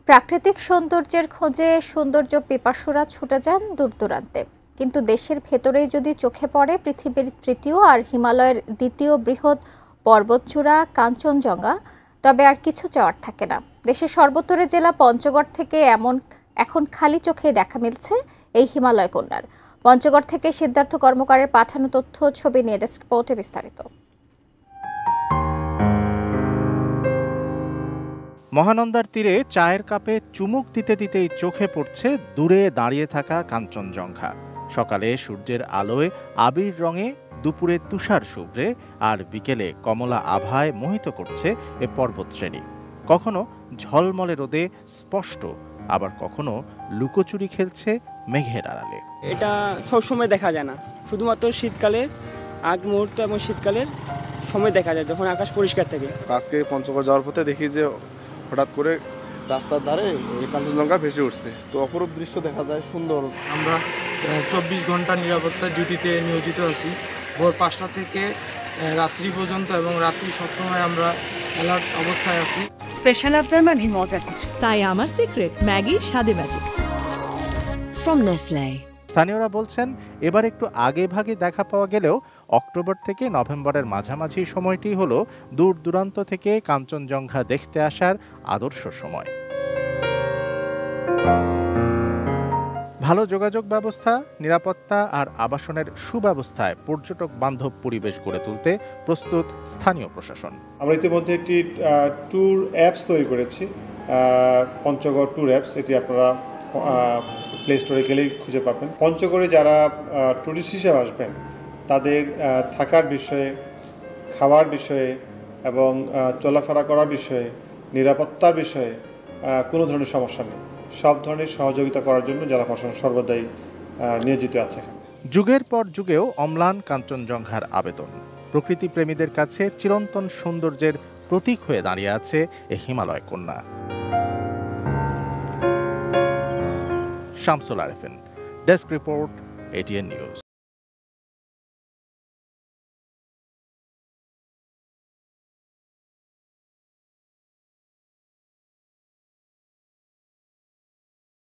প্রাকৃতিক সৌন্দর্যের খোঁজে সৌন্দর্য পিপাসুরা ছুটে যান দূর দূরান্তে, কিন্তু দেশের ভেতরেই যদি চোখে পড়ে পৃথিবীর তৃতীয় আর হিমালয়ের দ্বিতীয় বৃহৎ পর্বতচূড়া কাঞ্চনজঙ্ঘা, তবে আর কিছু চাওয়ার থাকে না। দেশের সর্বোত্তরের জেলা পঞ্চগড় থেকে এখন খালি চোখে দেখা মিলছে এই হিমালয় কন্যার। পঞ্চগড় থেকে সিদ্ধার্থ কর্মকারের পাঠানো তথ্য ছবি নিয়ে ডেস্ক রিপোর্টে বিস্তারিত। মহানন্দার তীরে চায়ের কাপে চুমুক দিতে দিতেই চোখে পড়ছে দূরে দাঁড়িয়ে থাকা কাঞ্চনজঙ্ঘা। সকালে সূর্যের আলোয় আবির রঙে, দুপুরে তুষার শুভ্রে, আর বিকেলে কমলা আভায় মোহিত করছে এ পর্বতশ্রেণী। কখনো ঝলমলে রোদে স্পষ্ট, আবার কখনো লুকোচুরি খেলছে মেঘের আড়ালে। এটা সবসময় দেখা যায় না, শুধুমাত্র শীতকালে আগ মুহূর্ত এবং শীতকালের সময় দেখা যায় যখন আকাশ পরিষ্কার থাকে। আজকে পঞ্চগড় যাওয়ার পথে দেখি যে হঠাৎ করে রাস্তার ধারে এই কাঞ্চনজঙ্ঘা ভেসে উঠছে, তো অপরূপ দৃশ্য দেখা যায়, সুন্দর। আমরা 24 ঘন্টা নিরাপত্তা ডিউটিতে নিয়োজিত আছি, ভোর 5টা থেকে রাত্রি পর্যন্ত, এবং রাত্রি সবসময় আমরা অ্যালার্ট অবস্থায় আছি। স্পেশাল আপনার মানে মজার কিছু, তাই আমার সিক্রেট ম্যাগি স্বাদে ম্যাজিক ফ্রম নেসলে। স্থানীয়রা বলছেন, এবার একটু আগে ভাগে দেখা পাওয়া গেলেও অক্টোবর থেকে নভেম্বরের মাঝামাঝি সময়টি হলো দূর দূরান্ত থেকে কাঞ্চনজঙ্ঘা দেখতে আসার আদর্শ সময়। ভালো যোগাযোগ ব্যবস্থা, নিরাপত্তা আর আবাসনের সুব্যবস্থায় পর্যটক বান্ধব পরিবেশ গড়ে তুলতে প্রস্তুত স্থানীয় প্রশাসন। আমরা ইতিমধ্যে একটি ট্যুর অ্যাপস তৈরি করেছি, পঞ্চগড় ট্যুর অ্যাপস। এটি আপনারা প্লে স্টোরে গেলেই খুঁজে পাবেন। পঞ্চগড়ে যারা ট্যুরিস্ট হিসেবে আসবেন তাদের থাকার বিষয়ে, খাওয়ার বিষয়ে এবং চলাফেরা করার বিষয়ে, নিরাপত্তার বিষয়ে কোনো ধরনের সমস্যা নেই। সব ধরনের সহযোগিতা করার জন্য জেলা প্রশাসন সর্বদাই নিয়োজিত আছে। যুগের পর যুগেও অম্লান কাঞ্চনজঙ্ঘার আবেদন। প্রকৃতি প্রেমীদের কাছে চিরন্তন সৌন্দর্যের প্রতীক হয়ে দাঁড়িয়ে আছে এই হিমালয় কন্যা। Shamsul Arefin, desk report, ATN news.